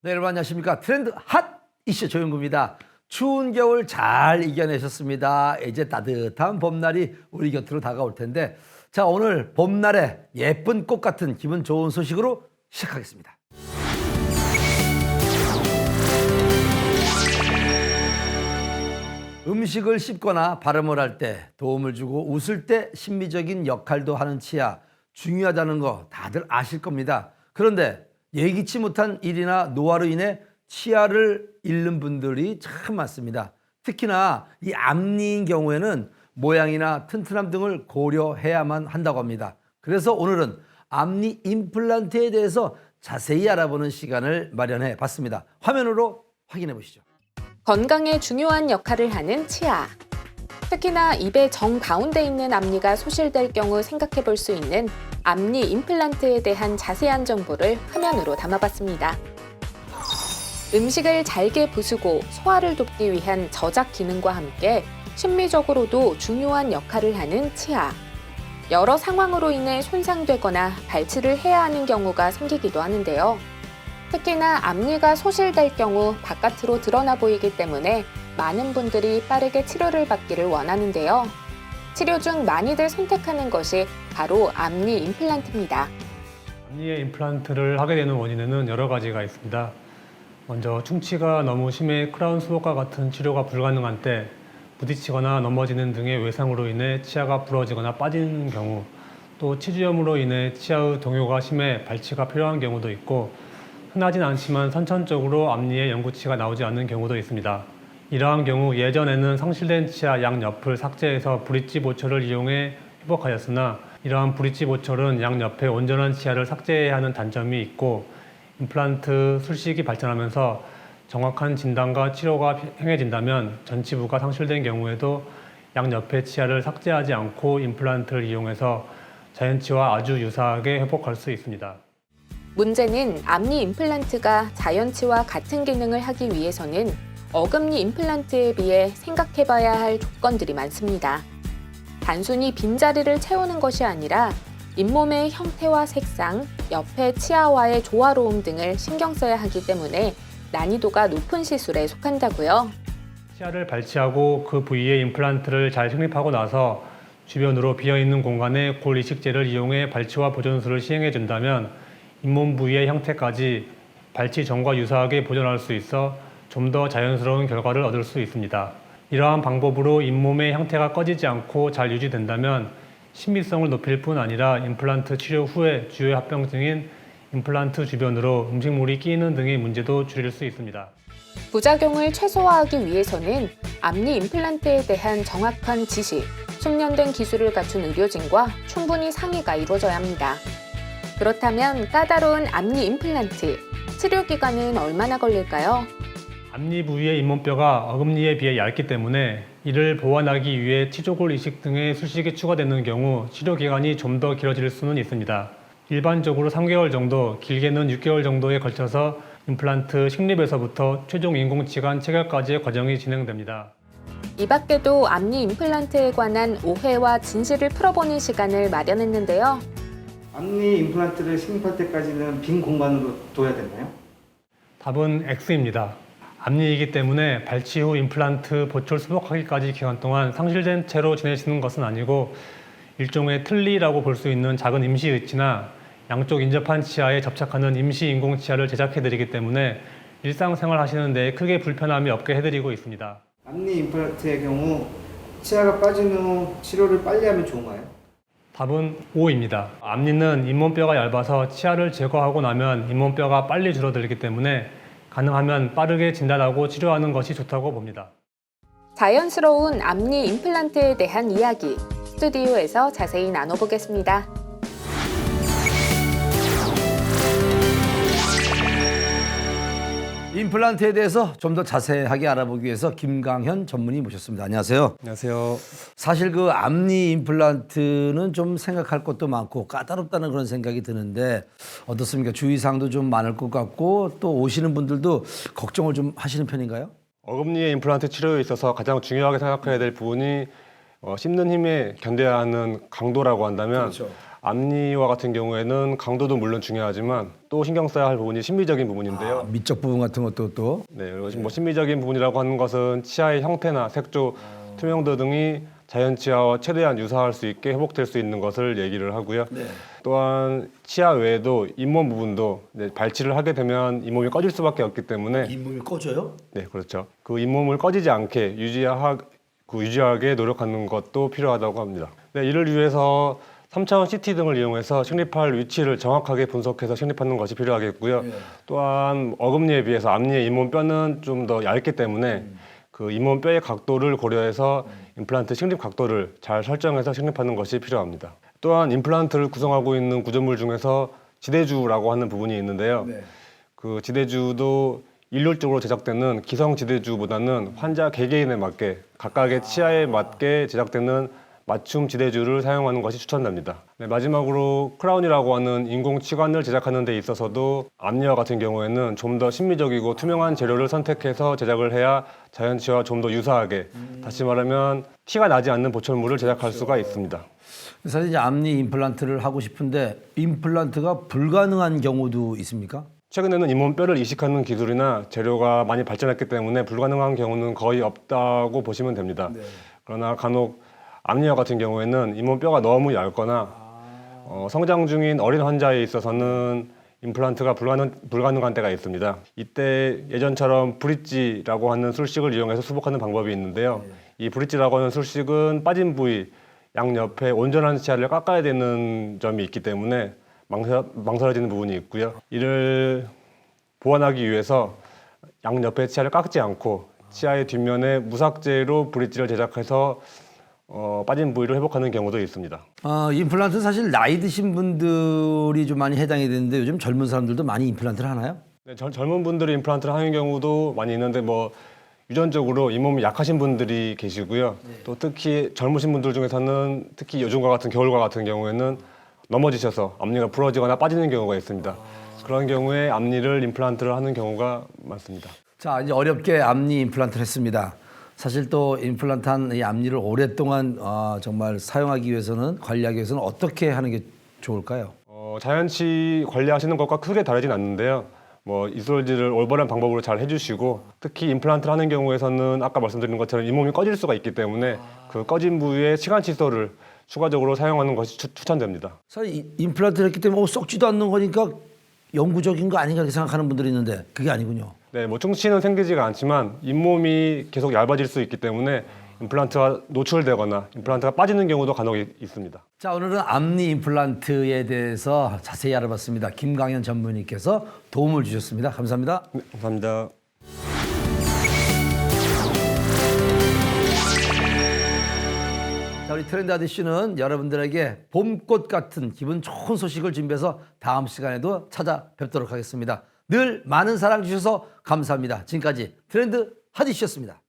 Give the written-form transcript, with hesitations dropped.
네, 여러분 안녕하십니까. 트렌드 핫 이슈 조영구입니다. 추운 겨울 잘 이겨내셨습니다. 이제 따뜻한 봄날이 우리 곁으로 다가올 텐데, 자, 오늘 봄날에 예쁜 꽃 같은 기분 좋은 소식으로 시작하겠습니다. 음식을 씹거나 발음을 할 때 도움을 주고 웃을 때 심미적인 역할도 하는 치아, 중요하다는 거 다들 아실 겁니다. 그런데 예기치 못한 일이나 노화로 인해 치아를 잃는 분들이 참 많습니다. 특히나 이 앞니인 경우에는 모양이나 튼튼함 등을 고려해야만 한다고 합니다. 그래서 오늘은 앞니 임플란트에 대해서 자세히 알아보는 시간을 마련해 봤습니다. 화면으로 확인해 보시죠. 건강에 중요한 역할을 하는 치아. 특히나 입의 정 가운데 있는 앞니가 소실될 경우 생각해 볼 수 있는 앞니 임플란트에 대한 자세한 정보를 화면으로 담아봤습니다. 음식을 잘게 부수고 소화를 돕기 위한 저작 기능과 함께 심미적으로도 중요한 역할을 하는 치아. 여러 상황으로 인해 손상되거나 발치를 해야 하는 경우가 생기기도 하는데요. 특히나 앞니가 소실될 경우 바깥으로 드러나 보이기 때문에 많은 분들이 빠르게 치료를 받기를 원하는데요. 치료 중 많이들 선택하는 것이 바로 앞니 임플란트입니다. 앞니에 임플란트를 하게 되는 원인에는 여러 가지가 있습니다. 먼저 충치가 너무 심해 크라운 수족과 같은 치료가 불가능한 때, 부딪히거나 넘어지는 등의 외상으로 인해 치아가 부러지거나 빠지는 경우, 또 치주염으로 인해 치아의 동요가 심해 발치가 필요한 경우도 있고, 흔하진 않지만 선천적으로 앞니에 영구치가 나오지 않는 경우도 있습니다. 이러한 경우 예전에는 상실된 치아 양옆을 삭제해서 브릿지 보철을 이용해 회복하였으나, 이러한 브릿지 보철은 양옆에 온전한 치아를 삭제해야 하는 단점이 있고, 임플란트 술식이 발전하면서 정확한 진단과 치료가 행해진다면 전치부가 상실된 경우에도 양옆의 치아를 삭제하지 않고 임플란트를 이용해서 자연치와 아주 유사하게 회복할 수 있습니다. 문제는 앞니 임플란트가 자연치와 같은 기능을 하기 위해서는 어금니 임플란트에 비해 생각해봐야 할 조건들이 많습니다. 단순히 빈자리를 채우는 것이 아니라 잇몸의 형태와 색상, 옆의 치아와의 조화로움 등을 신경 써야 하기 때문에 난이도가 높은 시술에 속한다고요. 치아를 발치하고 그 부위에 임플란트를 잘 식립하고 나서 주변으로 비어있는 공간에 골 이식제를 이용해 발치와 보존술을 시행해 준다면 잇몸 부위의 형태까지 발치 전과 유사하게 보존할 수 있어 좀 더 자연스러운 결과를 얻을 수 있습니다. 이러한 방법으로 잇몸의 형태가 꺼지지 않고 잘 유지된다면 신비성을 높일 뿐 아니라 임플란트 치료 후에 주요 합병증인 임플란트 주변으로 음식물이 끼이는 등의 문제도 줄일 수 있습니다. 부작용을 최소화하기 위해서는 앞니 임플란트에 대한 정확한 지식, 숙련된 기술을 갖춘 의료진과 충분히 상의가 이루어져야 합니다. 그렇다면 까다로운 앞니 임플란트, 치료 기간은 얼마나 걸릴까요? 앞니 부위의 잇몸뼈가 어금니에 비해 얇기 때문에 이를 보완하기 위해 치조골 이식 등의 술식이 추가되는 경우 치료 기간이 좀 더 길어질 수는 있습니다. 일반적으로 3개월 정도, 길게는 6개월 정도에 걸쳐서 임플란트 식립에서부터 최종 인공치관 체결까지의 과정이 진행됩니다. 이 밖에도 앞니 임플란트에 관한 오해와 진실을 풀어보는 시간을 마련했는데요. 앞니 임플란트를 식립할 때까지는 빈 공간으로 둬야 되나요? 답은 X입니다. 앞니이기 때문에 발치 후 임플란트 보철 수복하기까지 기간 동안 상실된 채로 지내시는 것은 아니고 일종의 틀니라고 볼 수 있는 작은 임시 의치나 양쪽 인접한 치아에 접착하는 임시 인공 치아를 제작해드리기 때문에 일상생활 하시는 데 크게 불편함이 없게 해드리고 있습니다. 앞니 임플란트의 경우 치아가 빠진 후 치료를 빨리 하면 좋은가요? 답은 O입니다. 앞니는 잇몸뼈가 얇아서 치아를 제거하고 나면 잇몸뼈가 빨리 줄어들기 때문에 가능하면 빠르게 진단하고 치료하는 것이 좋다고 봅니다. 자연스러운 앞니 임플란트에 대한 이야기, 스튜디오에서 자세히 나눠보겠습니다. 임플란트에 대해서 좀 더 자세하게 알아보기 위해서 김강현 전문의 모셨습니다. 안녕하세요. 안녕하세요. 사실 그 앞니 임플란트는 좀 생각할 것도 많고 까다롭다는 그런 생각이 드는데 어떻습니까? 주의사항도 좀 많을 것 같고 또 오시는 분들도 걱정을 좀 하시는 편인가요? 어금니의 임플란트 치료에 있어서 가장 중요하게 생각해야 될 부분이 씹는 힘에 견뎌야 하는 강도라고 한다면 그렇죠. 앞니와 같은 경우에는 강도도 물론 중요하지만 또 신경 써야 할 부분이 심미적인 부분인데요. 밑적 부분 같은 것도 또. 네, 그리고 뭐 심미적인 부분이라고 하는 것은 치아의 형태나 색조, 투명도 등이 자연 치아와 최대한 유사할 수 있게 회복될 수 있는 것을 얘기를 하고요. 또한 치아 외에도 잇몸 부분도 이제 발치를 하게 되면 잇몸이 꺼질 수밖에 없기 때문에 잇몸이 꺼져요? 네, 그렇죠. 그 잇몸을 꺼지지 않게 유지하게 노력하는 것도 필요하다고 합니다. 네, 이를 위해서 3차원 CT 등을 이용해서 식립할 위치를 정확하게 분석해서 식립하는 것이 필요하겠고요. 또한 어금니에 비해서 앞니의 잇몸 뼈는 좀 더 얇기 때문에 그 잇몸 뼈의 각도를 고려해서 임플란트 식립 각도를 잘 설정해서 식립하는 것이 필요합니다. 또한 임플란트를 구성하고 있는 구조물 중에서 지대주라고 하는 부분이 있는데요. 그 지대주도 일률적으로 제작되는 기성 지대주보다는 환자 개개인에 맞게 각각의 치아에 맞게 제작되는 맞춤 지대주를 사용하는 것이 추천됩니다. 네, 마지막으로 크라운이라고 하는 인공 치관을 제작하는 데 있어서도 앞니와 같은 경우에는 좀 더 신미적이고 투명한 재료를 선택해서 제작을 해야 자연치와 좀 더 유사하게, 다시 말하면 티가 나지 않는 보철물을 제작할 수가 있습니다. 사실 이제 앞니 임플란트를 하고 싶은데 임플란트가 불가능한 경우도 있습니까? 최근에는 잇몸뼈를 이식하는 기술이나 재료가 많이 발전했기 때문에 불가능한 경우는 거의 없다고 보시면 됩니다. 그러나 간혹 앞니와 같은 경우에는 잇몸뼈가 너무 얇거나 성장 중인 어린 환자에 있어서는 임플란트가 불가능한 때가 있습니다. 이때 예전처럼 브릿지라고 하는 술식을 이용해서 수복하는 방법이 있는데요. 이 브릿지라고 하는 술식은 빠진 부위 양옆에 온전한 치아를 깎아야 되는 점이 있기 때문에 망설여지는 부분이 있고요. 이를 보완하기 위해서 양옆에 치아를 깎지 않고 치아의 뒷면에 무삭제로 브릿지를 제작해서 빠진 부위를 회복하는 경우도 있습니다. 임플란트는 사실 나이 드신 분들이 좀 많이 해당이 되는데 요즘 젊은 사람들도 많이 임플란트를 하나요? 네, 젊은 분들이 임플란트를 하는 경우도 많이 있는데 뭐 유전적으로 잇몸이 약하신 분들이 계시고요. 또 특히 젊으신 분들 중에서는 특히 요즘과 같은 겨울과 같은 경우에는 넘어지셔서 앞니가 부러지거나 빠지는 경우가 있습니다. 그런 경우에 앞니를 임플란트를 하는 경우가 많습니다. 자, 이제 어렵게 앞니 임플란트를 했습니다. 사실 또 임플란트한 이 앞니를 오랫동안 정말 사용하기 위해서는 관리하기 위해서는 어떻게 하는 게 좋을까요? 자연치 관리하시는 것과 크게 다르진 않는데요. 뭐 이솔질을 올바른 방법으로 잘 해주시고 특히 임플란트를 하는 경우에서는 아까 말씀드린 것처럼 잇몸이 꺼질 수가 있기 때문에 그 꺼진 부위에 치관 칫솔을 추가적으로 사용하는 것이 추천됩니다. 사실 임플란트를 했기 때문에 썩지도 않는 거니까 영구적인 거 아닌가 이렇게 생각하는 분들이 있는데 그게 아니군요. 네, 뭐 충치는 생기지가 않지만 잇몸이 계속 얇아질 수 있기 때문에 임플란트가 노출되거나 임플란트가 빠지는 경우도 간혹 있습니다. 자, 오늘은 앞니 임플란트에 대해서 자세히 알아봤습니다. 김광현 전문의께서 도움을 주셨습니다. 감사합니다. 네, 감사합니다. 자, 우리 트렌드 아저씨는 여러분들에게 봄꽃 같은 기분 좋은 소식을 준비해서 다음 시간에도 찾아뵙도록 하겠습니다. 늘 많은 사랑 주셔서 감사합니다. 지금까지 트렌드 하디씨였습니다.